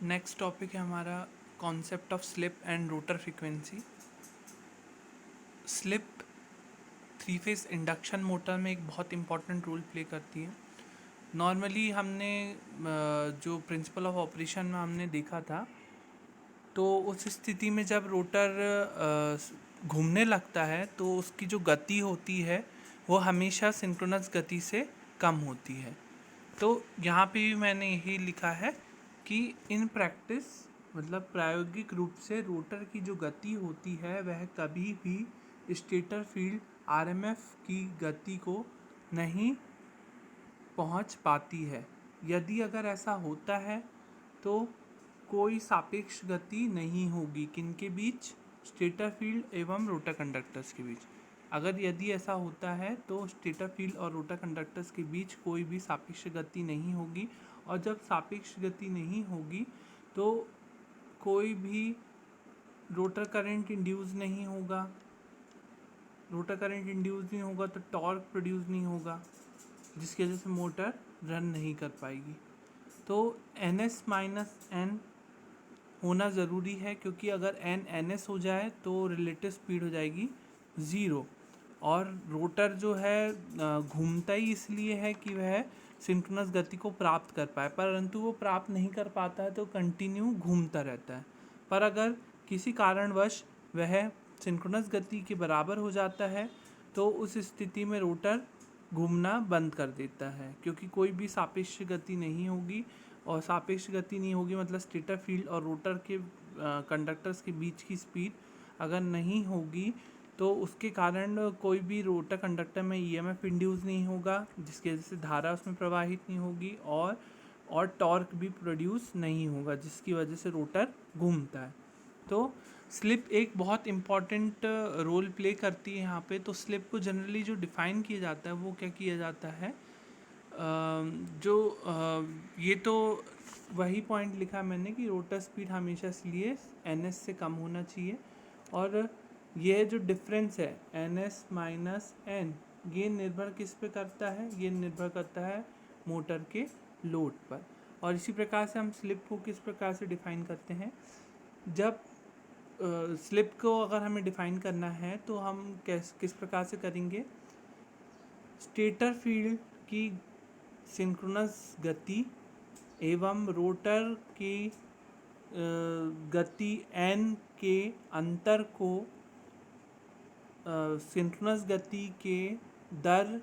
Next topic है हमारा concept of slip and rotor frequency. Slip three phase induction motor में एक बहुत इंपॉर्टेंट रोल प्ले करती है। नॉर्मली हमने जो प्रिंसिपल ऑफ ऑपरेशन में हमने देखा था, तो उस स्थिति में जब रोटर घूमने लगता है तो उसकी जो गति होती है वो हमेशा सिंक्रोनस गति से कम होती है। तो यहाँ पे भी मैंने यही लिखा है कि इन प्रैक्टिस मतलब प्रायोगिक रूप से रोटर की जो गति होती है वह कभी भी स्टेटर फील्ड आरएमएफ की गति को नहीं पहुँच पाती है। यदि अगर ऐसा होता है तो कोई सापेक्ष गति नहीं होगी किनके बीच, स्टेटर फील्ड एवं रोटर कंडक्टर्स के बीच। अगर यदि ऐसा होता है तो स्टेटर फील्ड और रोटर कंडक्टर्स के बीच कोई भी सापेक्ष गति नहीं होगी, और जब सापेक्ष गति नहीं होगी तो कोई भी रोटर करंट इंड्यूस नहीं होगा। रोटर करंट इंड्यूस नहीं होगा तो टॉर्क प्रोड्यूस नहीं होगा, जिसकी वजह से मोटर रन नहीं कर पाएगी। तो ns माइनस एन होना ज़रूरी है, क्योंकि अगर ns हो जाए तो रिलेटिव स्पीड हो जाएगी 0। और रोटर जो है घूमता ही इसलिए है कि वह सिंक्रोनस गति को प्राप्त कर पाए, परंतु वो प्राप्त नहीं कर पाता है तो कंटिन्यू घूमता रहता है। पर अगर किसी कारणवश वह सिंक्रोनस गति के बराबर हो जाता है तो उस स्थिति में रोटर घूमना बंद कर देता है, क्योंकि कोई भी सापेक्ष गति नहीं होगी। और सापेक्ष गति नहीं होगी मतलब स्टेटर फील्ड और रोटर के कंडक्टर्स के बीच की स्पीड अगर नहीं होगी तो उसके कारण कोई भी रोटर कंडक्टर में ईएमएफ इंड्यूस नहीं होगा, जिसकी वजह से धारा उसमें प्रवाहित नहीं होगी, और टॉर्क भी प्रोड्यूस नहीं होगा, जिसकी वजह से रोटर घूमता है। तो स्लिप एक बहुत इम्पॉर्टेंट रोल प्ले करती है यहाँ पे। तो स्लिप को जनरली जो डिफ़ाइन किया जाता है वो क्या किया जाता है, ये तो वही पॉइंट लिखा मैंने कि रोटर स्पीड हमेशा इसलिए ns से कम होना चाहिए, और यह जो डिफरेंस है ns माइनस एन, ये निर्भर किस पे करता है, ये निर्भर करता है मोटर के लोड पर। और इसी प्रकार से हम स्लिप को किस प्रकार से डिफ़ाइन करते हैं, जब स्लिप को अगर हमें डिफ़ाइन करना है तो हम किस प्रकार से करेंगे। स्टेटर फील्ड की सिंक्रोनस गति एवं रोटर की गति n के अंतर को सिंक्रोनस गति के दर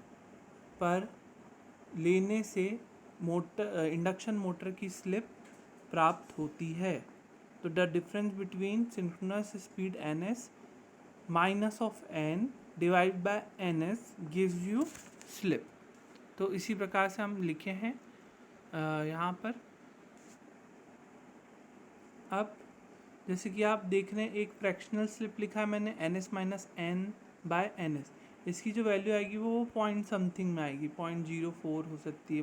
पर लेने से मोटर इंडक्शन मोटर की स्लिप प्राप्त होती है। तो the difference between synchronous speed ns minus of n divide by ns gives you slip. तो इसी प्रकार से हम लिखे हैं यहाँ पर। अब जैसे कि आप देख रहे हैं एक फ्रैक्शनल स्लिप लिखा है मैंने ns minus N by ns। इसकी जो वैल्यू आएगी वो पॉइंट समथिंग में आएगी, 0.04 हो सकती है,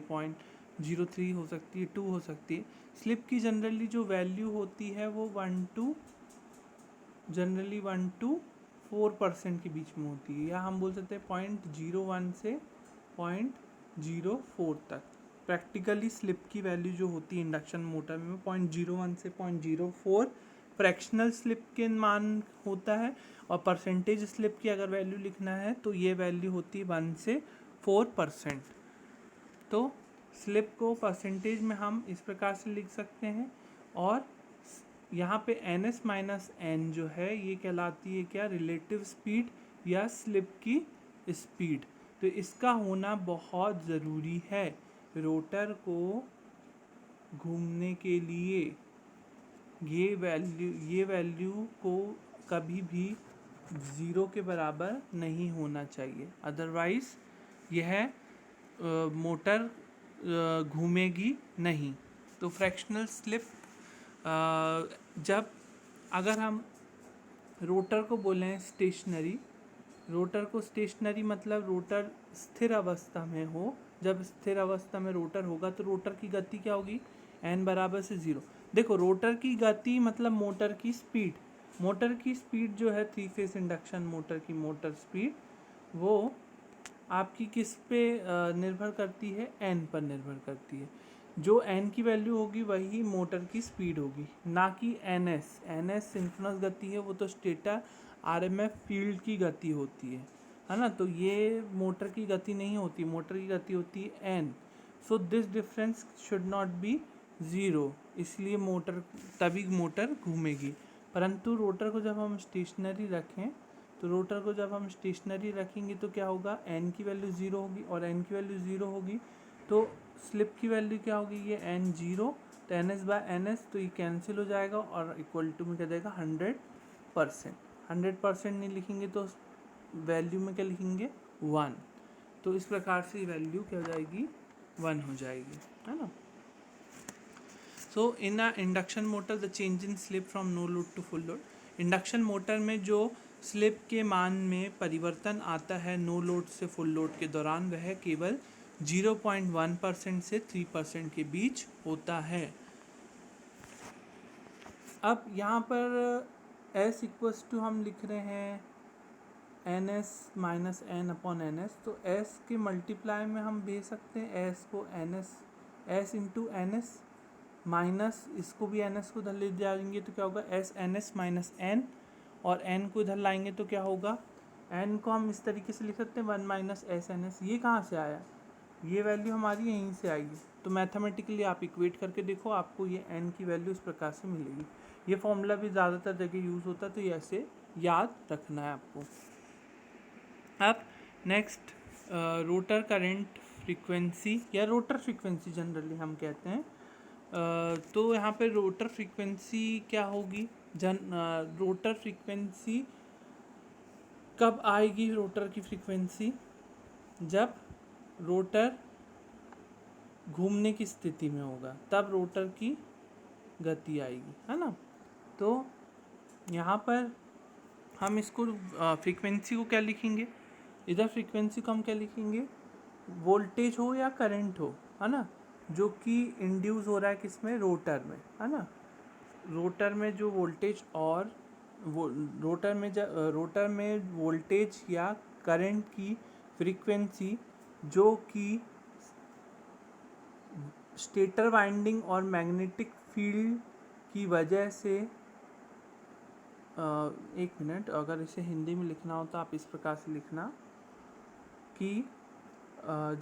0.03 हो सकती है, 2 हो सकती है। स्लिप की जनरली जो वैल्यू होती है वो 1 to 4% के बीच में होती है, या हम बोल सकते हैं 0.01 से 0.04 तक। प्रैक्टिकली स्लिप की वैल्यू जो होती है इंडक्शन मोटर में 0.01 से 0.04 फ्रैक्शनल स्लिप के मान होता है, और परसेंटेज स्लिप की अगर वैल्यू लिखना है तो ये वैल्यू होती है 1 से 4%। तो स्लिप को परसेंटेज में हम इस प्रकार से लिख सकते हैं, और यहाँ पे ns माइनस एन जो है ये कहलाती है क्या, रिलेटिव स्पीड या स्लिप की स्पीड। तो इसका होना बहुत ज़रूरी है रोटर को घूमने के लिए। ये वैल्यू को कभी भी 0 के बराबर नहीं होना चाहिए, अदरवाइज़ यह मोटर घूमेगी नहीं। तो फ्रैक्शनल स्लिप जब अगर हम रोटर को बोलें स्टेशनरी, रोटर को स्टेशनरी मतलब रोटर स्थिर अवस्था में हो। जब स्थिर अवस्था में रोटर होगा तो रोटर की गति क्या होगी, n बराबर से 0। देखो रोटर की गति मतलब मोटर की स्पीड। मोटर की स्पीड जो है थ्री फेस इंडक्शन मोटर की मोटर स्पीड वो आपकी किस पे निर्भर करती है, n पर निर्भर करती है। जो एन की वैल्यू होगी वही मोटर की स्पीड होगी, ना कि N S. N S synchronous गति है, वो तो स्टेटर आरएमएफ फील्ड की गति होती है ना। तो ये मोटर की गति नहीं होती, मोटर की गति होती है N. So this difference should not be zero, इसलिए मोटर तभी मोटर घूमेगी। परंतु रोटर को जब हम स्टेशनरी रखें, तो रोटर को जब हम स्टेशनरी रखेंगे तो क्या होगा, एन की वैल्यू ज़ीरो होगी, और एन की वैल्यू ज़ीरो होगी तो स्लिप की वैल्यू क्या होगी, ये एन जीरो, तो N S by N S, तो ये कैंसिल हो जाएगा और इक्वल टू में क्या देगा 100%। 100% नहीं लिखेंगे तो वैल्यू में क्या लिखेंगे 1, तो इस प्रकार से वैल्यू क्या हो जाएगी 1 हो जाएगी, है ना। So in a induction motor the change in slip from no load to full load. Induction motor में जो स्लिप के मान में परिवर्तन आता है नो लोड से फुल लोड के दौरान, वह केवल 0.1% से 3% के बीच होता है। अब यहाँ पर S इक्वल्स टू हम लिख रहे हैं N S minus N upon N S, तो S के मल्टीप्लाई में हम भेज सकते हैं S को S into N S, minus इसको भी एन एस को इधर ले जाएंगे तो क्या होगा S N S minus N, और एन को इधर लाएंगे तो क्या होगा, एन को हम इस तरीके से लिख सकते हैं 1 माइनस एस एन एस। ये कहाँ से आया, ये वैल्यू हमारी यहीं से आएगी। तो मैथमेटिकली आप इक्वेट करके देखो, आपको ये एन की वैल्यू इस प्रकार से मिलेगी। ये फॉर्मूला भी ज़्यादातर जगह यूज़ होता है, तो ये ऐसे याद रखना है आपको। अब नेक्स्ट रोटर करंट फ्रीक्वेंसी या रोटर फ्रीक्वेंसी जनरली हम कहते हैं। तो यहाँ पे रोटर फ्रीक्वेंसी क्या होगी, रोटर फ्रीक्वेंसी कब आएगी, रोटर की फ्रीक्वेंसी जब रोटर घूमने की स्थिति में होगा, तब रोटर की गति आएगी, है ना। तो यहाँ पर हम इसको फ्रीक्वेंसी को क्या लिखेंगे, इधर फ्रीक्वेंसी को हम क्या लिखेंगे, वोल्टेज हो या करंट हो, है ना, जो कि इंड्यूस हो रहा है किसमें, रोटर में, है ना। रोटर में जो वोल्टेज और रोटर में वोल्टेज या करंट की फ्रीक्वेंसी जो कि स्टेटर वाइंडिंग और मैग्नेटिक फील्ड की वजह से, एक मिनट, अगर इसे हिंदी में लिखना हो तो आप इस प्रकार से लिखना कि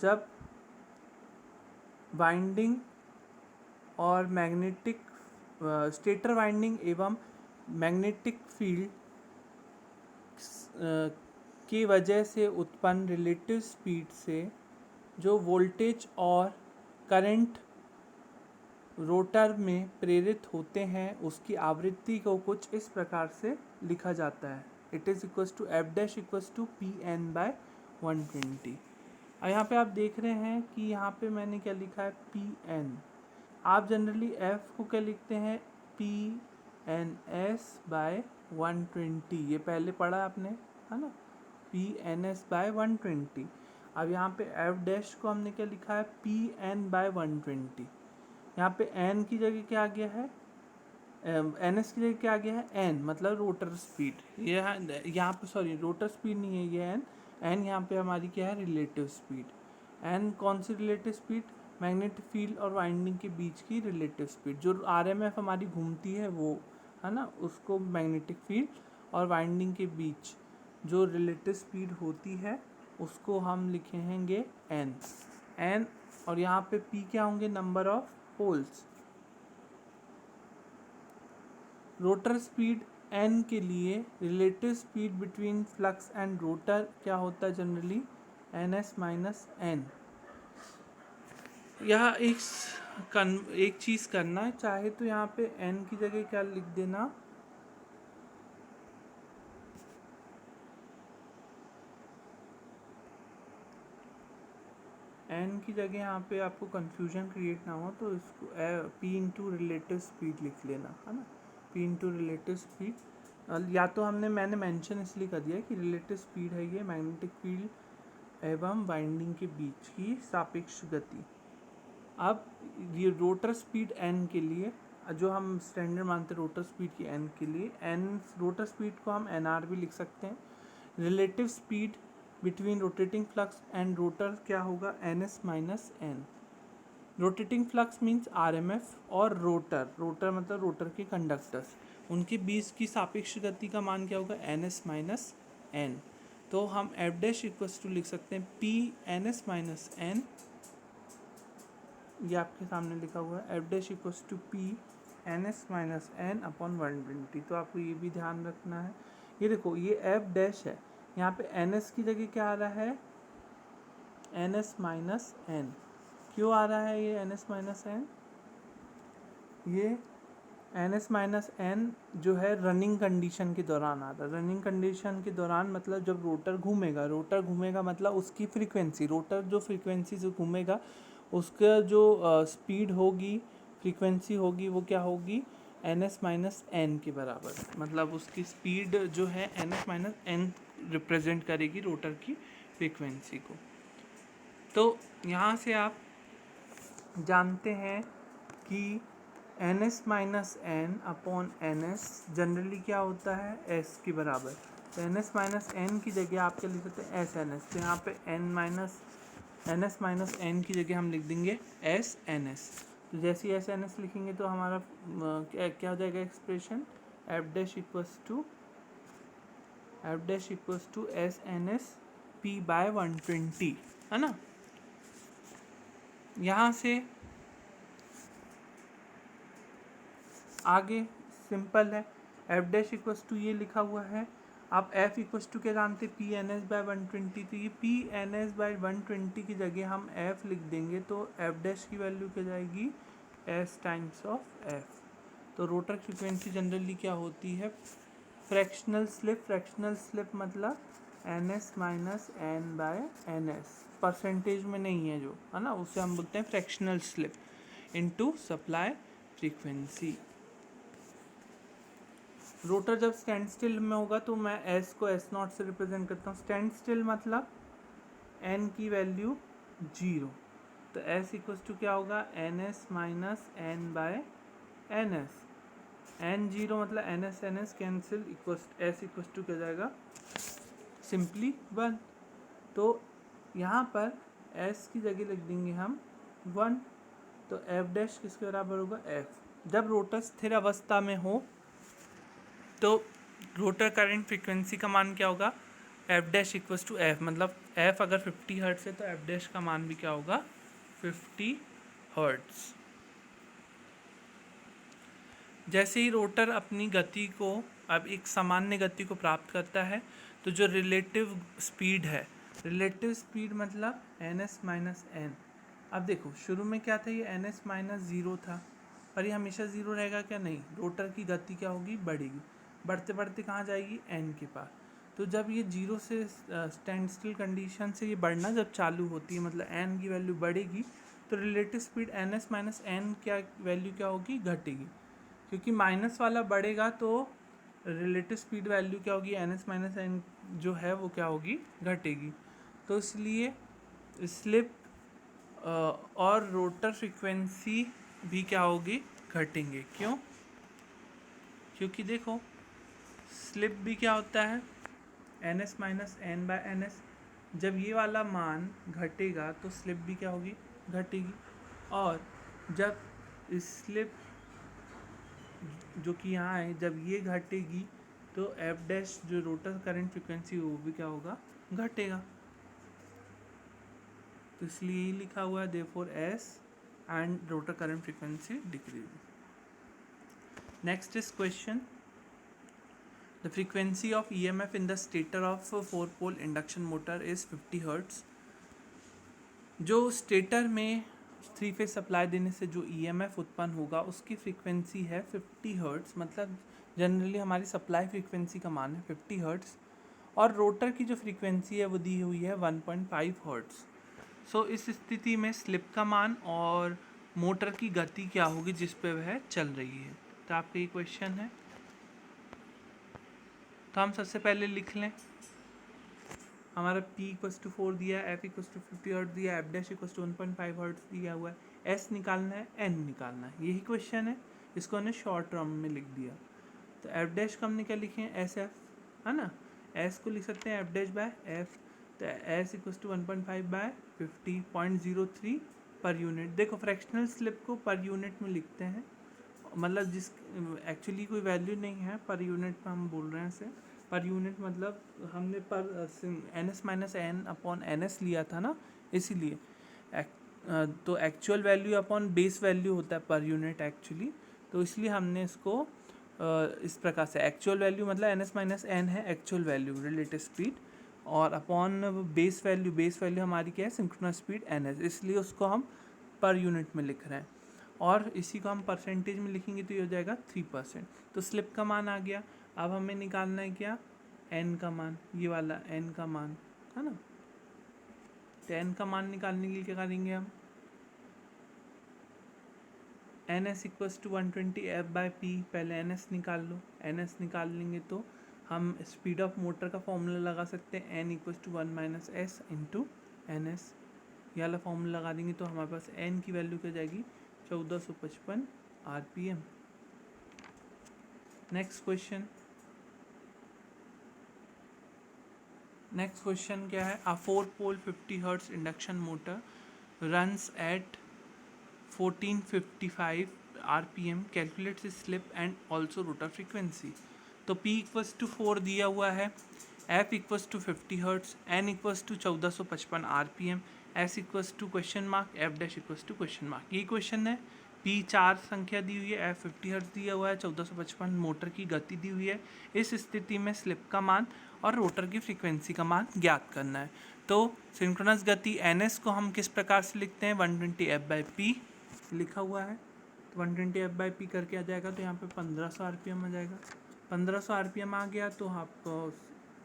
जब वाइंडिंग और मैग्नेटिक स्टेटर वाइंडिंग एवं मैग्नेटिक फील्ड की वजह से उत्पन्न रिलेटिव स्पीड से जो वोल्टेज और करंट रोटर में प्रेरित होते हैं, उसकी आवृत्ति को कुछ इस प्रकार से लिखा जाता है, it is equals to F dash equals to P N by 120। और यहाँ पे आप देख रहे हैं कि यहाँ पे मैंने क्या लिखा है पी एन। आप जनरली एफ को क्या लिखते हैं, पी एन एस बाय 120, ये पहले पढ़ा आपने, है ना, पी एन एस बाय 120। अब यहाँ पे एफ डैश को हमने क्या लिखा है, पी एन बाय 120। यहाँ पे एन की जगह क्या आ गया है, एन एस की जगह क्या आ गया है, एन मतलब रोटर स्पीड। यहाँ पे सॉरी रोटर स्पीड नहीं है ये एन यहाँ पे हमारी क्या है, रिलेटिव स्पीड। एन कौन सी रिलेटिव स्पीड, मैग्नेटिक फील्ड और वाइंडिंग के बीच की रिलेटिव स्पीड, जो आरएमएफ हमारी घूमती है वो, है ना, उसको मैग्नेटिक फील्ड और वाइंडिंग के बीच जो रिलेटिव स्पीड होती है उसको हम लिखेंगे एन। और यहाँ पे पी क्या होंगे, number of poles. Rotor speed N के लिए relative speed between flux and rotor क्या होता है, generally N S minus N. यहाँ एक चीज़ करना है, चाहे तो यहाँ पे एन की जगह क्या लिख देना, एन की जगह यहाँ पे आपको कंफ्यूजन क्रिएट ना हो तो इसको पी इंटू रिलेटिव स्पीड लिख लेना, है ना, पी इंटू रिलेटिव स्पीड। या तो मैंने मेंशन इसलिए कर दिया कि रिलेटिव स्पीड है ये मैग्नेटिक फील्ड एवं वाइंडिंग के बीच की सापेक्ष गति। अब ये रोटर स्पीड एन के लिए जो हम स्टैंडर्ड मानते हैं रोटर स्पीड की एन के लिए, एन रोटर स्पीड को हम एन आर भी लिख सकते हैं। Relative speed between rotating flux and rotor क्या होगा, N S minus N. Rotating flux means RMF, और रोटर, रोटर मतलब रोटर के कंडक्टर्स, उनके बीच की सापेक्ष गति का मान क्या होगा, NS माइनस N। तो हम F डैश इक्वल्स टू लिख सकते हैं P NS माइनस N, ये आपके सामने लिखा हुआ है, F dash equals to P NS minus N upon 120। तो आपको ये भी ध्यान रखना है। ये देखो ये F डैश है, यहाँ पे NS की जगह क्या आ रहा है, NS माइनस N। क्यों आ रहा है ये NS माइनस N? ये NS माइनस N जो है रनिंग कंडीशन के दौरान आता है। रनिंग कंडीशन के दौरान मतलब जब रोटर घूमेगा, रोटर घूमेगा मतलब उसकी फ्रीक्वेंसी, रोटर जो फ्रीक्वेंसी से घूमेगा उसका जो स्पीड होगी, फ्रीक्वेंसी होगी, वो क्या होगी, NS माइनस N के बराबर। मतलब उसकी स्पीड जो है NS माइनस N रिप्रेजेंट करेगी रोटर की फ्रीक्वेंसी को। तो यहाँ से आप जानते हैं कि NS minus N upon NS generally क्या होता है, S के बराबर। तो NS माइनस N की जगह आप क्या लिख सकते हैं, SNS। तो यहाँ पे NS माइनस N की जगह हम लिख देंगे SNS। तो जैसे ही SNS लिखेंगे तो हमारा क्या हो जाएगा expression, F dash equals to SNS P by 120, है ना। यहाँ से आगे सिंपल है, F डैश इक्वल्स टू ये लिखा हुआ है, आप F इक्वल्स टू क्या जानते, पी एन एस बाय 120। तो ये पी एन एस बाय 120 की जगह हम F लिख देंगे, तो F डैश की वैल्यू क्या जाएगी, S टाइम्स ऑफ F। तो रोटर फ्रिक्वेंसी जनरली क्या होती है, फ्रैक्शनल स्लिप। फ्रैक्शनल स्लिप मतलब NS minus N by NS, percentage में नहीं है जो, है ना, उसे हम बोलते हैं fractional slip into supply frequency. Rotor जब स्टैंड स्टिल में होगा तो मैं S को S0 से रिप्रेजेंट करता हूँ। स्टैंड स्टिल मतलब N की वैल्यू 0, तो S इक्वल्स टू क्या होगा, NS minus N by NS। N 0 मतलब NS NS cancel, equals S equals to क्या जाएगा, सिंपली 1। तो यहाँ पर S की जगह लिख देंगे हम 1। तो F डैश किसके बराबर होगा, F। जब रोटर स्थिर अवस्था में हो तो रोटर करंट फ्रीक्वेंसी का मान क्या होगा, F dash equals to F। मतलब F अगर 50 हर्ट्स है तो F डैश का मान भी क्या होगा, 50 हर्ट्स। जैसे ही रोटर अपनी गति को, अब एक सामान्य गति को प्राप्त करता है, तो जो रिलेटिव स्पीड है, रिलेटिव स्पीड मतलब NS माइनस N। अब देखो शुरू में क्या था, ये NS माइनस 0 था, और ये हमेशा 0 रहेगा क्या, नहीं, रोटर की गति क्या होगी, बढ़ेगी। बढ़ते बढ़ते कहाँ जाएगी, N के पास। तो जब ये 0 से स्टैंड स्टिल कंडीशन से ये बढ़ना जब चालू होती है, मतलब N की वैल्यू बढ़ेगी, तो relative speed NS minus N क्या वैल्यू क्या होगी, घटेगी। क्योंकि माइनस वाला बढ़ेगा तो रिलेटिव स्पीड वैल्यू क्या होगी, NS माइनस N जो है वो क्या होगी, घटेगी। तो इसलिए स्लिप और रोटर फ्रीक्वेंसी भी क्या होगी, घटेंगे। क्यों, क्योंकि देखो स्लिप भी क्या होता है, NS minus N by NS। जब ये वाला मान घटेगा तो स्लिप भी क्या होगी, घटेगी। और जब स्लिप जो कि यहाँ है, जब ये घटेगी तो F डैश जो रोटर करंट फ्रीक्वेंसी वो भी क्या होगा, घटेगा। तो इसलिए ये लिखा हुआ है therefore S and rotor current frequency decrease. Next is question, the frequency of EMF in the stator of 4 pole induction motor is 50 hertz. जो स्टेटर में 3 फेज सप्लाई देने से जो EMF उत्पन्न होगा उसकी फ्रीक्वेंसी है 50 हर्ट्स। मतलब जनरली हमारी सप्लाई फ्रीक्वेंसी का मान है 50 हर्ट्स, और रोटर की जो फ्रीक्वेंसी है वो दी हुई है 1.5 हर्ट्स। सो इस स्थिति में स्लिप का मान और मोटर की गति क्या होगी जिस पे वह चल रही है। तो आपका ये क्वेश्चन है, तो हम सबसे पहले लिख लें, हमारा P इक्वल्स टू 4 दिया है, F इक्वल्स टू 50 हर्ट्स दिया है, F dash equals to 1.5 hertz दिया हुआ है, S निकालना है, N निकालना है, यही क्वेश्चन है। इसको हमने शॉर्ट टर्म में लिख दिया। तो F डैश का हमने क्या लिखे हैं, SF, है ना। S को लिख सकते हैं F डैश बाय F। तो S equals to 1.5 bye 50, 0.03 per unit. देखो फ्रैक्शनल स्लिप को पर यूनिट में लिखते हैं, मतलब जिस एक्चुअली कोई वैल्यू नहीं है, पर यूनिट में हम बोल रहे हैं इसे। पर यूनिट मतलब हमने पर N S minus N upon N S लिया था ना, इसीलिए तो actual value upon base value होता है पर यूनिट एक्चुअली, तो इसलिए हमने इसको इस प्रकार से एक्चुअल वैल्यू मतलब एन एस माइनस एन है एक्चुअल वैल्यू रिलेटिव स्पीड, और अपॉन बेस वैल्यू हमारी क्या है सिंक्रोनस स्पीड एन एस, इसलिए उसको हम पर यूनिट में लिख रहे हैं। और इसी को हम परसेंटेज में लिखेंगे तो ये हो जाएगा 3%। तो स्लिप का मान आ गया। अब हमें निकालना है क्या, एन का मान, ये वाला एन का मान है ना। तो एन का मान निकालने के लिए क्या करेंगे हम, N S equals to 120 F by P, पहले एन एस निकाल लो। एन एस निकाल लेंगे तो हम स्पीड ऑफ मोटर का फॉर्मूला लगा सकते हैं, N equals to 1 minus S into N S, ये वाला फॉर्मूला लगा देंगे तो हमारे पास एन की वैल्यू क्या जाएगी 1455 आरपीएम। नेक्स्ट क्वेश्चन क्या है, a 4 pole 50 hertz induction motor runs at 1455 RPM, calculates slip and also rotor frequency. तो P इक्वल्स टू 4 दिया हुआ है, F equals to 50 hertz, N equals to 1455 RPM, S equals to question mark, F dash equals to question mark. ये question है। P 4 संख्या दी हुई है, F 50 hertz दिया हुआ है, 1455 मोटर की गति दी हुई है। इस स्थिति में स्लिप का मान और रोटर की फ्रीक्वेंसी का मान ज्ञात करना है। तो सिंक्रोनस गति NS को हम किस प्रकार से लिखते हैं, 120 F बाई पी लिखा हुआ है। तो 120 एफ बाई पी करके आ जाएगा, तो यहाँ पे 1500 आरपीएम आ जाएगा। 1500 आरपीएम आ गया तो आप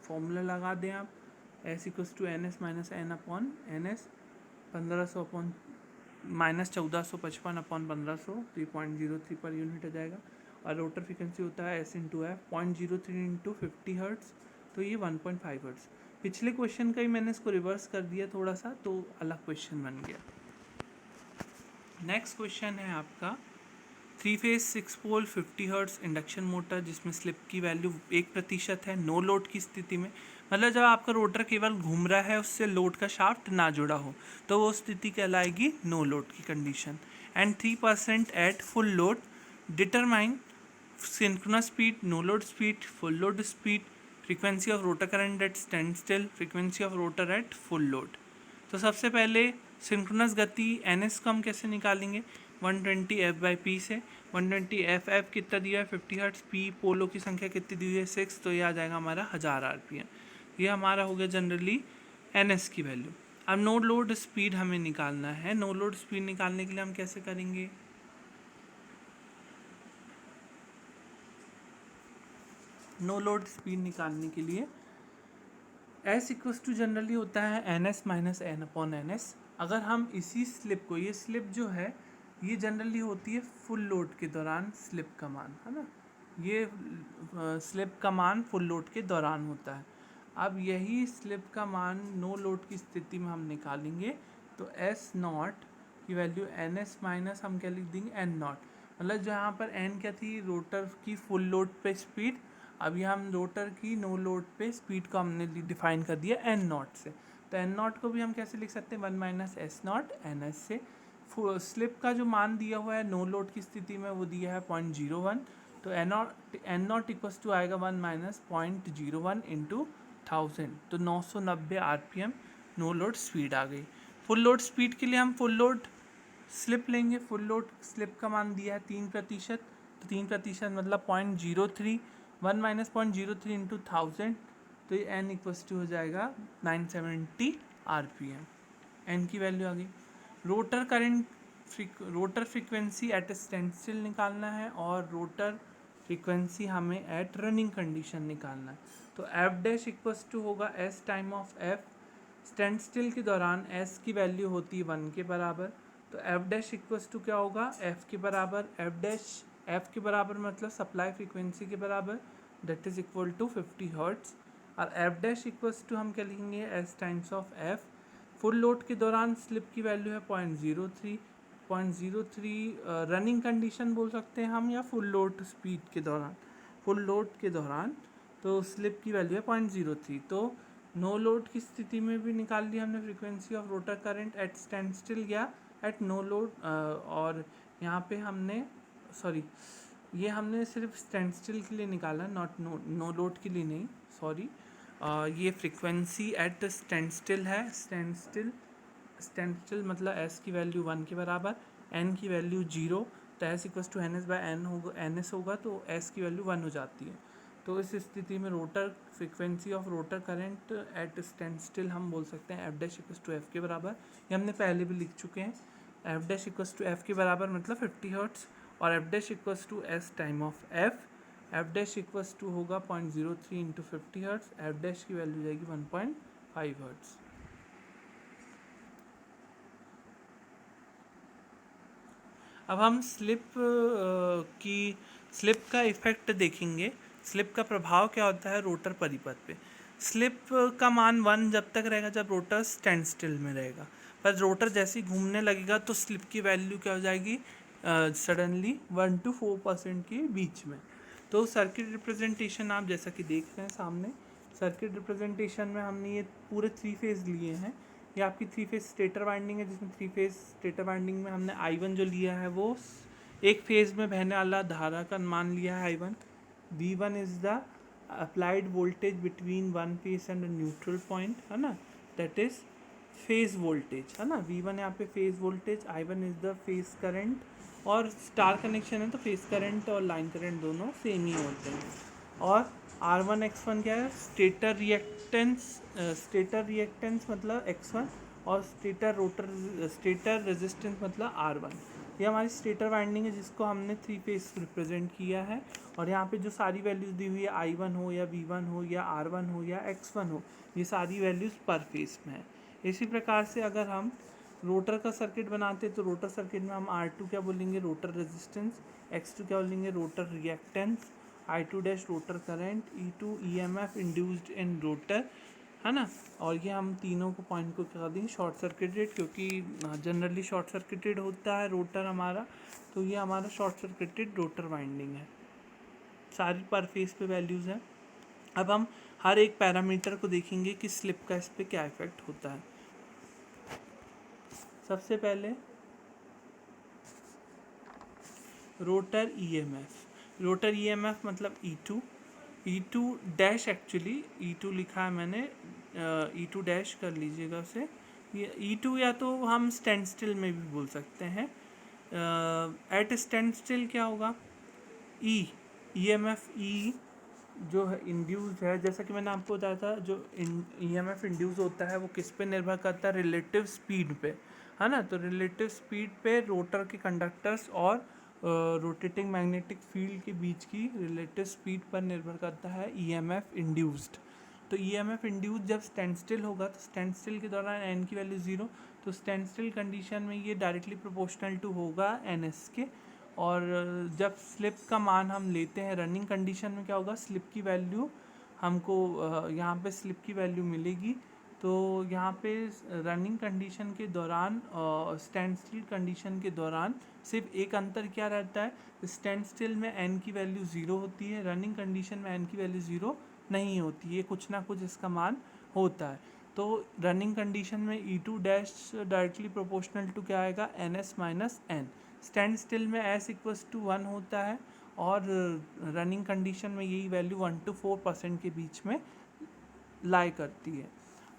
फॉर्मूला लगा दें आप, S equals to N S minus N upon N S, 1500 upon minus 1455 upon 1500, तो ये 0.03 पर यूनिट आ जाएगा। और रोटर फ्रिक्वेंसी होता है S into F, 0.03 into 50 hertz, तो ये 1.5 हर्ट्स। पिछले क्वेश्चन का ही मैंने इसको रिवर्स कर दिया थोड़ा सा, तो अलग क्वेश्चन बन गया। नेक्स्ट क्वेश्चन है आपका 3 फेज 6 पोल 50 हर्ट्ज इंडक्शन मोटर जिसमें स्लिप की वैल्यू 1% है, नो लोड की स्थिति में, मतलब जब आपका रोटर केवल घूम रहा है, उससे लोड का शाफ्ट ना जुड़ा हो, तो वो स्थिति कहलाएगी नो लोड की condition. And 3% at full load, determine synchronous speed, no load speed, full load speed, frequency of rotor current at stand still, frequency of rotor at full load. तो सबसे पहले सिंक्रोनस गति NS को हम कैसे निकालेंगे, 120 F by P से। 120 F कितना दिया है 50 हर्ट्स, पी पोलो की संख्या कितनी दी हुई है 6, तो ये आ जाएगा हमारा 1000 आरपीएम। ये हमारा हो गया जनरली NS की वैल्यू। अब नो लोड स्पीड हमें निकालना है। नो लोड स्पीड निकालने के लिए हम कैसे करेंगे, नो लोड स्पीड निकालने के लिए एस इक्वल्स टू जनरली होता है N S minus N upon N S. अगर हम इसी स्लिप को, ये स्लिप जो है ये जनरली होती है फुल लोड के दौरान स्लिप का मान, है ना, ये स्लिप का मान फुल लोड के दौरान होता है। अब यही स्लिप का मान नो लोड की स्थिति में हम निकालेंगे, तो एस नॉट की वैल्यू एन एस माइनस हम क्या लिख देंगे एन नॉट, मतलब जहाँ पर एन क्या थी रोटर की फुल लोड पे स्पीड, अभी हम रोटर की नो लोड पे स्पीड को हमने डिफाइन कर दिया एन नॉट से। तो एन नॉट को भी हम कैसे लिख सकते हैं, 1 minus S not an S से। स्लिप का जो मान दिया हुआ है नो लोड की स्थिति में वो दिया है 0.01, तो एन नॉट इक्वल्स टू आएगा 1 माइनस 0.01 इंटू 1000, तो 990 आरपीएम नो लोड स्पीड आ गई। फुल लोड स्पीड के लिए हम फुल लोड स्लिप लेंगे। फुल लोड स्लिप का मान दिया है 3%, तो 3% मतलब 0.03, 1 माइनस 0.03 इंटू 1000, तो ये एन इक्वल्स टू हो जाएगा 970 आरपीएम। एन की वैल्यू आ गई। Rotor current, rotor frequency at stand still निकालना है, और रोटर फ्रीक्वेंसी हमें एट रनिंग कंडीशन निकालना है। तो एफ डैश इक्वल्स टू होगा S time of F, stand still के दौरान एस की वैल्यू होती है 1 के बराबर, तो एफ डैश इक्वल्स टू क्या होगा एफ के बराबर, एफ डैश एफ के बराबर मतलब सप्लाई फ्रीक्वेंसी के बराबर, that is equal to 50 hertz, और एफ डैश इक्वल्स टू हम क्या लिखेंगे S times of F. Full load के दौरान स्लिप की वैल्यू है 0.03, 0.03 रनिंग कंडीशन बोल सकते हैं हम, या फुल लोड स्पीड के दौरान, फुल लोड के दौरान तो स्लिप की वैल्यू है 0.03। तो नो लोड की स्थिति में भी निकाल लिया हमने frequency of rotor current at stand still या एट नो लोड, और यहाँ पे हमने सॉरी ये हमने सिर्फ स्टैंड स्टिल के लिए निकाला, नॉट नो लोड के लिए नहीं, सॉरी। ये फ्रीक्वेंसी एट स्टैंड स्टिल है। स्टैंड स्टिल मतलब एस की वैल्यू 1 के बराबर, एन की वैल्यू 0, तो S equals to N S by N होगा, एन एस होगा, तो एस की वैल्यू 1 हो जाती है। तो इस स्थिति में rotor frequency of rotor current at stand still हम बोल सकते हैं F dash equals to F के बराबर। ये हमने पहले भी लिख चुके हैं। F dash equals to F के बराबर मतलब 50 हर्ट्स, और F dash equals to S time of F dash equals to होगा 0.03 इंटू 50 हर्ट्स, एफ डैश की वैल्यू जाएगी 1.5 हर्ट्स। अब हम स्लिप का इफेक्ट देखेंगे। स्लिप का प्रभाव क्या होता है रोटर परिपथ पे। स्लिप का मान 1 जब तक रहेगा जब रोटर स्टैंड स्टिल में रहेगा, पर रोटर जैसे ही घूमने लगेगा तो स्लिप की वैल्यू क्या हो जाएगी, सडनली 1 to 4% के बीच में। तो सर्किट रिप्रेजेंटेशन आप जैसा कि देख रहे हैं सामने, सर्किट रिप्रेजेंटेशन में हमने ये पूरे 3 फेज लिए हैं। ये आपकी 3 फेज स्टेटर वाइंडिंग है, जिसमें 3 फेज स्टेटर वाइंडिंग में हमने I1 जो लिया है वो एक फेज में बहने वाला धारा का मान लिया है I1। V1 is the applied voltage between one phase and neutral point, है ना, दैट इज फेज वोल्टेज, है ना। V1 यहाँ पे phase voltage, I1 is the phase current, और स्टार कनेक्शन है तो फेज करंट और लाइन करंट दोनों सेम ही होते हैं। और R1 X1 क्या है, स्टेटर रिएक्टेंस मतलब X1, और स्टेटर रेजिस्टेंस मतलब R1। ये हमारी स्टेटर वाइंडिंग है जिसको हमने 3 फेज रिप्रेजेंट किया है। और यहाँ पे जो सारी वैल्यूज़ दी हुई है, I1 हो या V1 हो या R1 हो या X1 हो, ये सारी वैल्यूज़ पर फेज में है। इसी प्रकार से अगर हम रोटर का सर्किट बनाते हैं तो रोटर सर्किट में हम R2 क्या बोलेंगे, रोटर रेजिस्टेंस, X2 क्या बोलेंगे, rotor reactance, I2 dash rotor current, E2 EMF induced in rotor, है ना। और ये हम तीनों को पॉइंट को क्या देंगे, शॉर्ट सर्किटेड, क्योंकि जनरली शॉर्ट सर्किटेड होता है रोटर हमारा, तो ये हमारा शॉर्ट सर्किटेड रोटर वाइंडिंग है। सारी पर फेस पे वैल्यूज़ हैं। अब हम हर एक पैरामीटर को देखेंगे कि स्लिप का इस पर क्या इफेक्ट होता है। सबसे पहले रोटर ईएमएफ मतलब E2 डैश, एक्चुअली E2 लिखा है मैंने, E2 डैश कर लीजिएगा उसे। ये E2 या तो हम स्टैंड स्टिल में भी बोल सकते हैं। एट स्टैंड स्टिल क्या होगा, EMF जो है इंड्यूस है, जैसा कि मैंने आपको बताया था, जो EMF इंड्यूस होता है वो किस पे निर्भर करता है, रिलेटिव स्पीड पे, है ना। तो रिलेटिव स्पीड पे रोटर के कंडक्टर्स और रोटेटिंग मैग्नेटिक फील्ड के बीच की रिलेटिव स्पीड पर निर्भर करता है EMF इंड्यूस्ड। तो EMF इंड्यूस्ड जब स्टैंड स्टिल होगा तो स्टैंड स्टिल के दौरान एन की वैल्यू 0, तो स्टैंड स्टिल कंडीशन में ये डायरेक्टली प्रोपोर्शनल टू होगा NS के। और जब स्लिप का मान हम लेते हैं रनिंग कंडीशन में क्या होगा, स्लिप की वैल्यू हमको यहाँ पे स्लिप की वैल्यू मिलेगी। तो यहाँ पे रनिंग कंडीशन के दौरान स्टैंड स्टिल कंडीशन के दौरान सिर्फ एक अंतर क्या रहता है, स्टैंड स्टिल में एन की वैल्यू 0 होती है, रनिंग कंडीशन में एन की वैल्यू 0 नहीं होती है, कुछ ना कुछ इसका मान होता है। तो रनिंग कंडीशन में E2 dash directly proportional to क्या आएगा, NS minus N. Stand still में S इक्वस टू 1 होता है, और रनिंग कंडीशन में यही वैल्यू 1 to 4% के बीच में लाई करती है।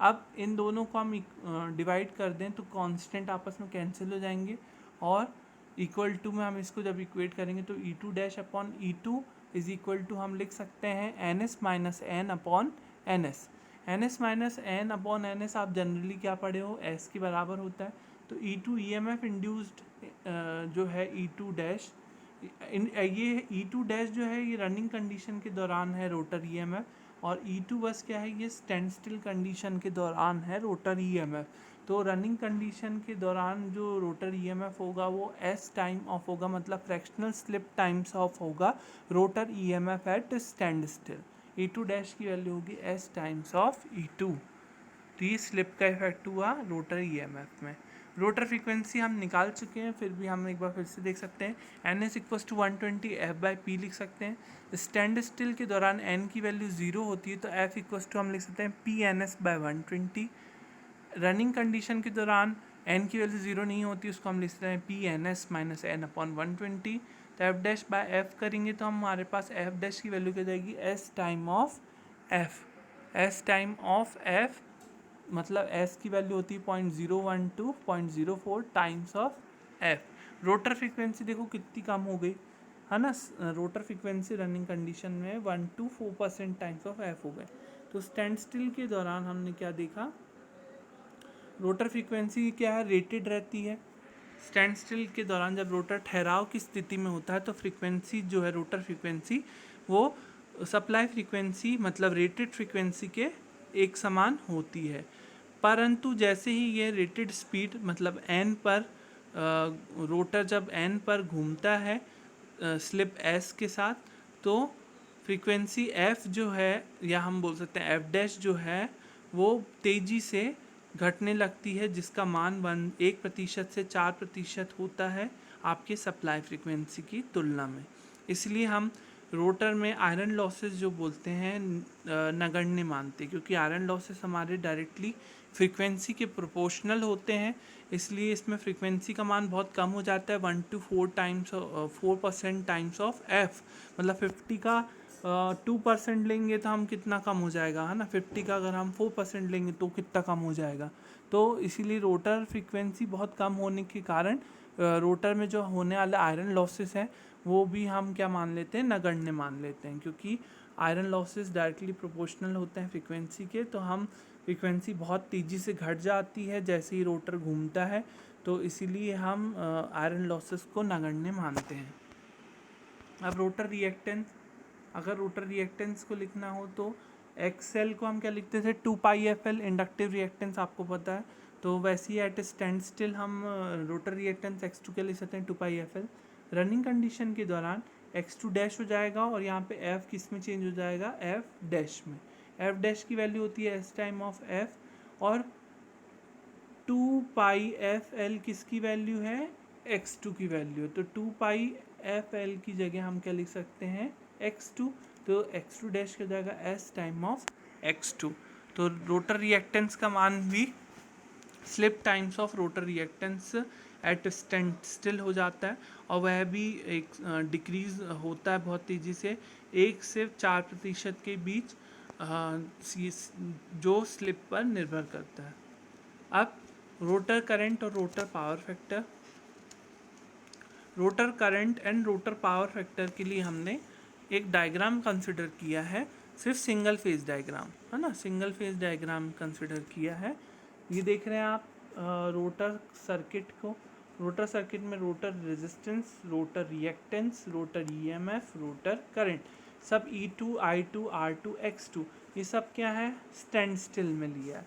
अब इन दोनों को हम डिवाइड कर दें तो कांस्टेंट आपस में कैंसिल हो जाएंगे, और इक्वल टू में हम इसको जब इक्वेट करेंगे तो E2 dash upon E2 is equal to हम लिख सकते हैं NS minus N upon NS। NS minus N upon NS आप जनरली क्या पढ़े हो, S के बराबर होता है। तो E2 EMF इंड्यूस्ड जो है E2 डैश, ये E2 डैश जो है ये रनिंग कंडीशन के दौरान है रोटर EMF, और E2 बस क्या है, ये स्टैंड स्टिल कंडीशन के दौरान है रोटर EMF। तो रनिंग कंडीशन के दौरान जो रोटर EMF होगा वो S टाइम ऑफ होगा, मतलब फ्रैक्शनल स्लिप टाइम्स ऑफ होगा rotor EMF at stand still. E2 dash की वैल्यू होगी S टाइम्स ऑफ E2। तो ये स्लिप का इफेक्ट हुआ रोटर EMF में। रोटर फ्रीक्वेंसी हम निकाल चुके हैं, फिर भी हम एक बार फिर से देख सकते हैं। NS इक्वस टू 120 F/P लिख सकते हैं। स्टैंड स्टिल के दौरान N की वैल्यू 0 होती है, तो F इक्वस टू हम लिख सकते हैं PNS/120। रनिंग कंडीशन के दौरान एन की वैल्यू 0 नहीं होती, उसको हम लिखते हैं P N S minus N upon 120। तो एफ डैश बाय एफ करेंगे तो हमारे पास एफ डैश की वैल्यू क्या जाएगी, S time of F. S time of F मतलब एस की वैल्यू होती है 0.012 0.04 times of F. Rotor frequency देखो कितनी कम हो गई है ना, रोटर फ्रीक्वेंसी रनिंग कंडीशन में 1 to 4% टाइम्स ऑफ एफ हो गए। तो स्टैंड स्टिल के दौरान हमने क्या देखा, रोटर फ्रीक्वेंसी क्या है, रेटेड रहती है। स्टैंड स्टिल के दौरान जब रोटर ठहराव की स्थिति में होता है तो फ्रीक्वेंसी जो है रोटर फ्रीक्वेंसी वो सप्लाई फ्रीक्वेंसी मतलब रेटेड फ्रीक्वेंसी के एक समान होती है। परंतु जैसे ही ये रेटेड स्पीड मतलब एन पर रोटर जब एन पर घूमता है स्लिप एस के साथ, तो फ्रीक्वेंसी एफ जो है या हम बोल सकते हैं एफ डैश जो है वो तेज़ी से घटने लगती है, जिसका मान 1% से 4% होता है आपके सप्लाई फ्रीक्वेंसी की तुलना में। इसलिए हम रोटर में आयरन लॉसेस जो बोलते हैं नगण्य मानते हैं, क्योंकि आयरन लॉसेस हमारे डायरेक्टली फ्रीक्वेंसी के प्रोपोर्शनल होते हैं। इसलिए इसमें फ्रीक्वेंसी का मान बहुत कम हो जाता है, 1 to 4% टाइम्स ऑफ एफ। मतलब 50 का 2% लेंगे तो हम कितना कम हो जाएगा है ना, 50 का अगर हम 4% लेंगे तो कितना कम हो जाएगा। तो इसीलिए रोटर फ्रीक्वेंसी बहुत कम होने के कारण रोटर में जो होने वाले आयरन लॉसेस हैं वो भी हम क्या मान लेते हैं, नगण्य मान लेते हैं, क्योंकि आयरन लॉसेस डायरेक्टली प्रोपोर्शनल होते हैं फ्रीक्वेंसी के। तो हम फ्रीक्वेंसी बहुत तेज़ी से घट जाती है जैसे ही रोटर घूमता है, तो इसीलिए हम आयरन लॉसेस को नगण्य मानते हैं। अब रोटर रिएक्टेंस, अगर रोटर रिएक्टेंस को लिखना हो तो एक्सएल को हम क्या लिखते थे, 2πfl इंडक्टिव रिएक्टेंस आपको पता है। तो वैसे ही एट स्टैंड स्टिल हम रोटर रिएक्टेंस x2 क्या लिख सकते हैं, 2πfl। रनिंग कंडीशन के दौरान x2 डैश हो जाएगा और यहाँ पे f किस में चेंज हो जाएगा, f डैश में। f डैश की वैल्यू होती है s टाइम ऑफ f और 2πfl किसकी वैल्यू है, x2 की वैल्यू। तो 2πfl की जगह हम क्या लिख सकते हैं, x2। तो x2 डैश हो जाएगा s टाइम ऑफ x2। तो रोटर रिएक्टेंस का मान भी slip times of rotor reactance at stand still हो जाता है, और वह भी एक डिक्रीज होता है बहुत तेज़ी से, 1 से 4% के बीच जो स्लिप पर निर्भर करता है। अब रोटर करंट और rotor power factor. Rotor current and rotor power factor के लिए हमने एक डायग्राम कंसिडर किया है, सिर्फ सिंगल फेज डायग्राम है ना, सिंगल फेज डायग्राम कंसिडर किया है। ये देख रहे हैं आप रोटर सर्किट को। रोटर सर्किट में rotor resistance, rotor reactance, rotor EMF, rotor current, सब E2, I2, R2, X2 ये सब क्या है, स्टैंड स्टिल में लिया है।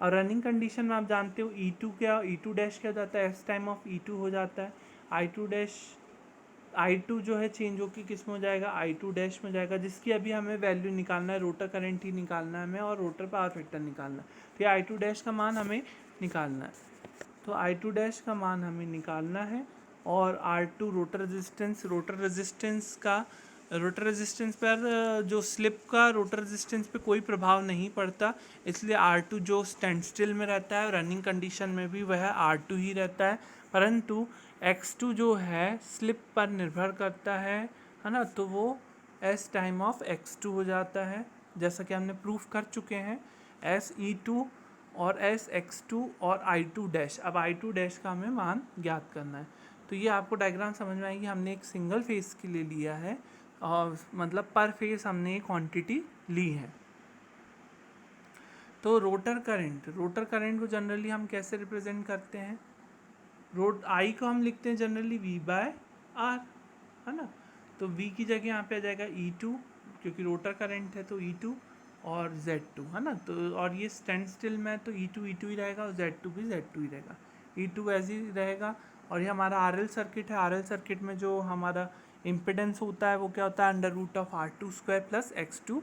और रनिंग कंडीशन में आप जानते हो E2 क्या, E2 डैश क्या हो जाता है, एस टाइम ऑफ E2 हो जाता है। I2 डैश, I2 जो है चेंज होकर किस में हो जाएगा, I2 डैश में जाएगा, जिसकी अभी हमें वैल्यू निकालना है, रोटर करंट ही निकालना है हमें और रोटर पावर फैक्टर निकालना है। तो I2 डैश का मान हमें निकालना है, तो I2 डैश का मान हमें निकालना है। और R2 rotor resistance, rotor resistance पर जो स्लिप का रोटर रेजिस्टेंस पे कोई प्रभाव नहीं पड़ता, इसलिए R2 जो स्टैंड स्टिल में रहता है रनिंग कंडीशन में भी वह R2 ही रहता है। परंतु X2 जो है स्लिप पर निर्भर करता है ना, तो वो S टाइम ऑफ X2 हो जाता है, जैसा कि हमने प्रूफ कर चुके हैं। SE2 और SX2 और I2 डैश, अब I2 डैश का हमें मान ज्ञात करना है। तो ये आपको डायग्राम समझ में आएगी, हमने एक सिंगल फेस के लिए लिया है और मतलब पर फेस हमने एक क्वांटिटी ली है। तो रोटर करंट को जनरली हम कैसे रिप्रेजेंट करते हैं, आई को हम लिखते हैं जनरली V/R है ना। तो V की जगह यहाँ पे आ जाएगा E2, क्योंकि रोटर करंट है तो E2 और Z2 है ना। तो और ये स्टैंड स्टिल में तो E2 ही रहेगा और Z2 भी Z2 ही रहेगा, E2 ऐसे ही रहेगा। और ये हमारा RL सर्किट है, RL सर्किट में जो हमारा इम्पिडेंस होता है वो क्या होता है, √R2² + X2²।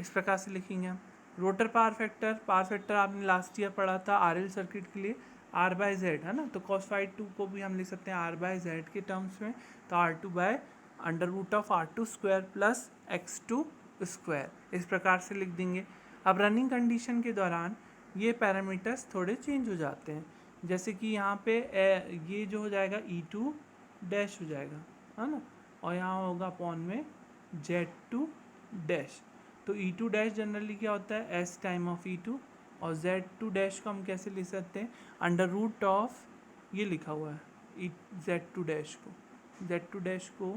इस प्रकार से लिखेंगे हम। रोटर पावर फैक्टर आपने लास्ट ईयर पढ़ा था RL सर्किट के लिए, R/Z है ना। तो cos∅2 को भी हम लिख सकते हैं R/Z के टर्म्स में, तो R2/√R2² + X2², इस प्रकार से लिख देंगे। अब रनिंग कंडीशन के दौरान ये पैरामीटर्स थोड़े चेंज हो जाते हैं, जैसे कि यहाँ पे ये जो हो जाएगा E2 डैश हो जाएगा, है ना, और यहाँ होगा अपॉन में Z2 डैश। तो E2 डैश जनरली क्या होता है, S टाइम ऑफ E2, और Z2 डैश को हम कैसे लिख सकते हैं, अंडर रूट ऑफ, ये लिखा हुआ है Z2 डैश को, Z2 डैश को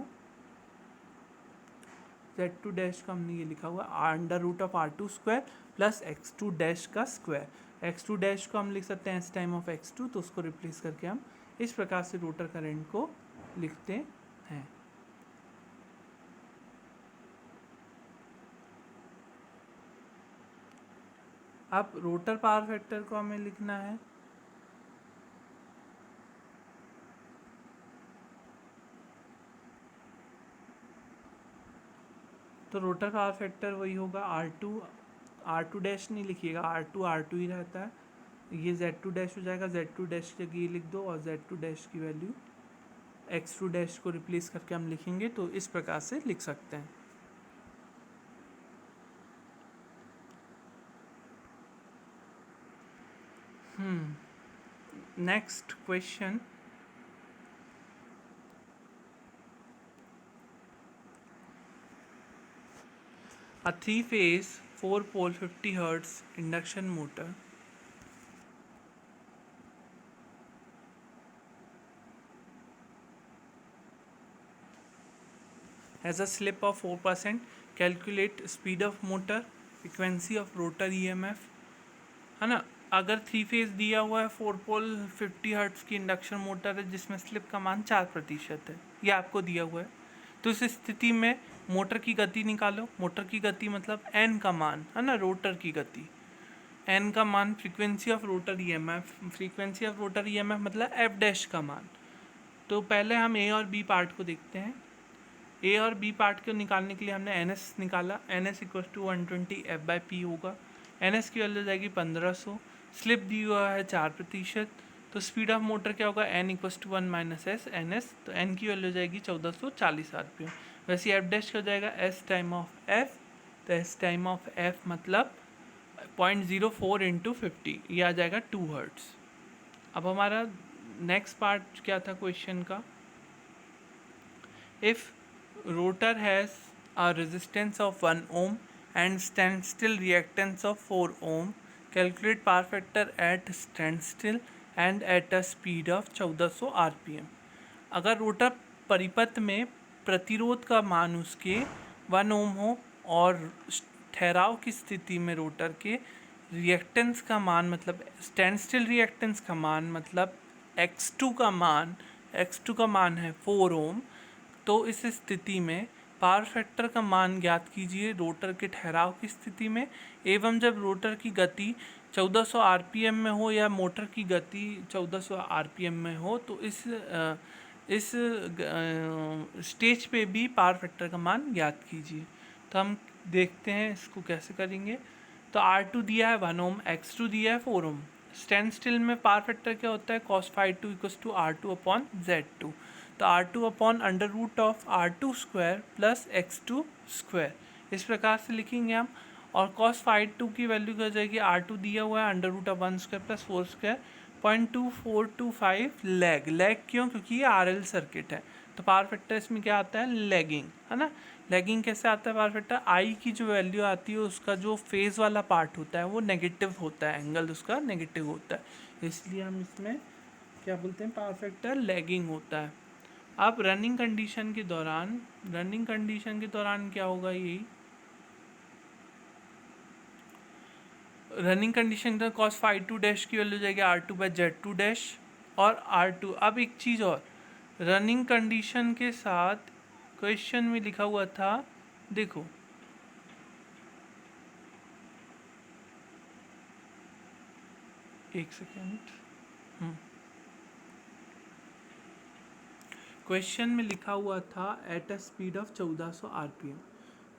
Z2 डैश का हमने ये लिखा हुआ under root of R2 square plus X2 dash का स्क्वायर। X2 डैश को हम लिख सकते हैं एस टाइम ऑफ X2, तो उसको रिप्लेस करके हम इस प्रकार से रोटर करंट को लिखते हैं। अब रोटर पावर फैक्टर को हमें लिखना है, तो रोटर पावर फैक्टर वही होगा R2 डैश नहीं लिखिएगा, R2 ही रहता है, ये Z2 डैश हो जाएगा, Z2 डैश की जगह ये लिख दो, और Z2 डैश की वैल्यू X2 डैश को रिप्लेस करके हम लिखेंगे, तो इस प्रकार से लिख सकते हैं। Next question, a 3-phase 4-pole 50 Hz induction motor has a slip of 4%. Calculate speed of motor, frequency of rotor EMF, है ना। अगर 3 फेज दिया हुआ है, 4 पोल 50 हर्ट्ज की इंडक्शन मोटर है जिसमें स्लिप का मान 4% है, ये आपको दिया हुआ है, तो इस स्थिति में मोटर की गति निकालो। मोटर की गति मतलब एन का मान, है ना, रोटर की गति एन का मान, frequency of rotor EMF, frequency of rotor EMF मतलब एफ डैश का मान। तो पहले हम ए और बी पार्ट को देखते हैं। ए और बी पार्ट को निकालने के लिए हमने एन एस निकाला, N S equal to 120 F/P होगा, एन एस की वैल्यू जाएगी 1500, स्लिप दी हुआ है 4%, तो स्पीड ऑफ मोटर क्या होगा, N equal to 1 - S N S, तो एन की वैल्यू जाएगी 1440 RPM। वैसे एफ डैश का जाएगा एस टाइम ऑफ एफ, तो एस टाइम ऑफ एफ मतलब 0.04 × 50, ये आ जाएगा 2 हर्ट्स। अब हमारा नेक्स्ट पार्ट क्या था क्वेश्चन का, if rotor has a resistance of 1 ohm and standstill reactance of 4 ohm, calculate power factor at standstill and at a speed of 1400 RPM। अगर rotor परिपथ में प्रतिरोध का मान उसके 1 ओम हो और ठहराव की स्थिति में रोटर के रिएक्टेंस का मान मतलब स्टैंड स्टिल रिएक्टेंस का मान मतलब X2 का मान है 4 ओम, तो इस स्थिति में पावर फैक्टर का मान ज्ञात कीजिए रोटर के ठहराव की स्थिति में, एवं जब रोटर की गति 1400 RPM में हो या मोटर की गति 1400 RPM में हो, तो इस स्टेज पे भी पावर फैक्टर का मान ज्ञात कीजिए। तो हम देखते हैं इसको कैसे करेंगे। तो R2 दिया है 1 ओम, X2 दिया है 4 ओम। स्टैंड स्टिल में पावर फैक्टर क्या होता है, cos φ2 = R2/Z2, तो R2 upon under root of R2 square plus X2 square, इस प्रकार से लिखेंगे हम। और cos φ2 की वैल्यू क्या हो जाएगी, R2 दिया हुआ है under root of 1 square plus 4 square, 0.2425 lag क्यों, क्योंकि ये RL सर्किट है, तो पावर फैक्टर इसमें क्या आता है, लैगिंग, है ना। लैगिंग कैसे आता है पावर फैक्टर, आई की जो वैल्यू आती है उसका जो फेज़ वाला पार्ट होता है वो नेगेटिव होता है, एंगल उसका नेगेटिव होता है, इसलिए हम इसमें क्या बोलते हैं, पावर फैक्टर लैगिंग होता है। अब रनिंग कंडीशन के दौरान क्या होगा, यही रनिंग कंडीशन का cos φ2 डैश की वैल्यू जाएगी R2/Z2 डैश और R2। अब एक चीज़ और, रनिंग कंडीशन के साथ क्वेश्चन में लिखा हुआ था, देखो एक सेकेंड, क्वेश्चन में लिखा हुआ था at a speed of 1400 RPM,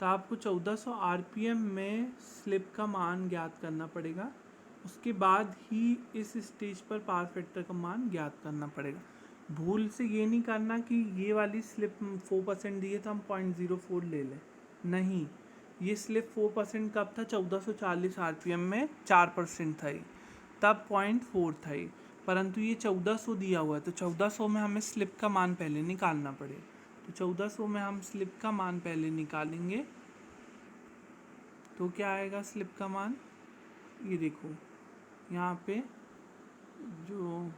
तो आपको 1400 RPM में स्लिप का मान ज्ञात करना पड़ेगा, उसके बाद ही इस स्टेज पर पावर फैक्टर का मान ज्ञात करना पड़ेगा। भूल से ये नहीं करना कि ये वाली स्लिप 4% दी है तो हम 0.04 ले लें, नहीं, ये स्लिप 4% कब था, 1440 RPM में 4% था, तब 0.4 था। परंतु ये 1400 दिया हुआ है, तो 1400 में हमें स्लिप का मान पहले निकालना पड़े। तो 1400 में हम स्लिप का मान पहले निकालेंगे, तो क्या आएगा स्लिप का मान, ये देखो यहाँ पे जो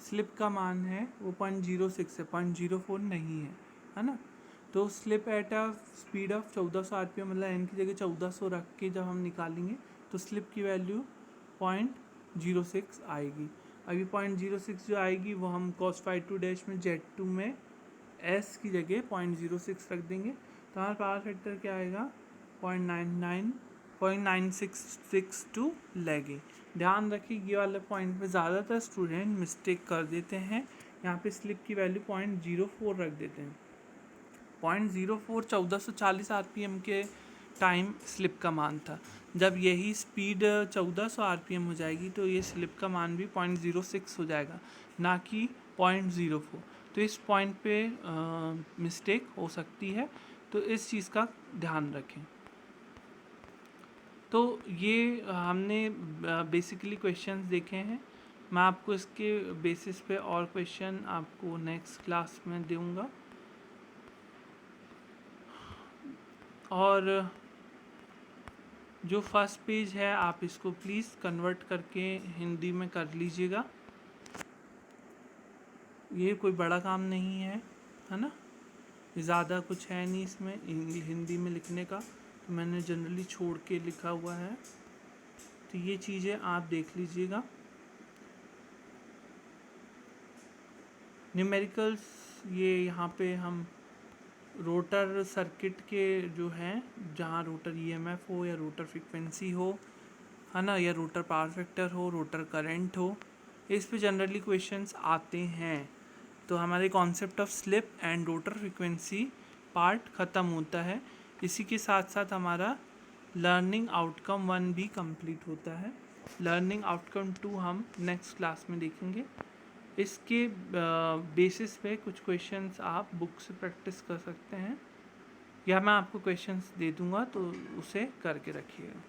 स्लिप का मान है वो 0.06 है, 0.04 नहीं है ना। तो slip at a speed of 1400 RPM, मतलब एन की जगह 1400 रख के जब हम निकालेंगे तो स्लिप की वैल्यू 0.06 आएगी। अभी 0.06 जो आएगी वो हम cos phi 2 डैश में Z2 में S की जगह 0.06 रख देंगे, तो हमारा पावर फैक्टर क्या आएगा 0.9662 लैगिंग। ध्यान रखिए ये वाले पॉइंट पे ज़्यादातर स्टूडेंट मिस्टेक कर देते हैं, यहाँ पे स्लिप की वैल्यू 0.04 रख देते हैं। 0.04 1440 RPM के टाइम स्लिप का मान था। जब यही स्पीड 1400 RPM हो जाएगी तो ये स्लिप का मान भी 0.06 हो जाएगा, ना कि 0.04। तो इस पॉइंट पे मिस्टेक हो सकती है, तो इस चीज़ का ध्यान रखें। तो ये हमने बेसिकली क्वेश्चंस देखे हैं। मैं आपको इसके बेसिस पे और क्वेश्चन आपको नेक्स्ट क्लास में दूंगा। और जो फर्स्ट पेज है आप इसको प्लीज़ कन्वर्ट करके हिंदी में कर लीजिएगा, ये कोई बड़ा काम नहीं है ना, ज़्यादा कुछ है नहीं इसमें हिंदी में लिखने का, तो मैंने जनरली छोड़ के लिखा हुआ है, तो ये चीज़ें आप देख लीजिएगा। न्यूमेरिकल्स ये यहाँ पे हम रोटर सर्किट के जो हैं, जहाँ रोटर EMF हो या रोटर फ्रीक्वेंसी हो, है ना, या रोटर पावर फैक्टर हो, रोटर करंट हो, इस पे जनरली क्वेश्चंस आते हैं। तो हमारे concept of slip and rotor frequency part ख़त्म होता है। इसी के साथ साथ हमारा लर्निंग आउटकम 1 भी कंप्लीट होता है। लर्निंग आउटकम 2 हम नेक्स्ट क्लास में देखेंगे। इसके बेसिस पे कुछ क्वेश्चंस आप बुक से प्रैक्टिस कर सकते हैं, या मैं आपको क्वेश्चंस दे दूंगा तो उसे करके रखिएगा।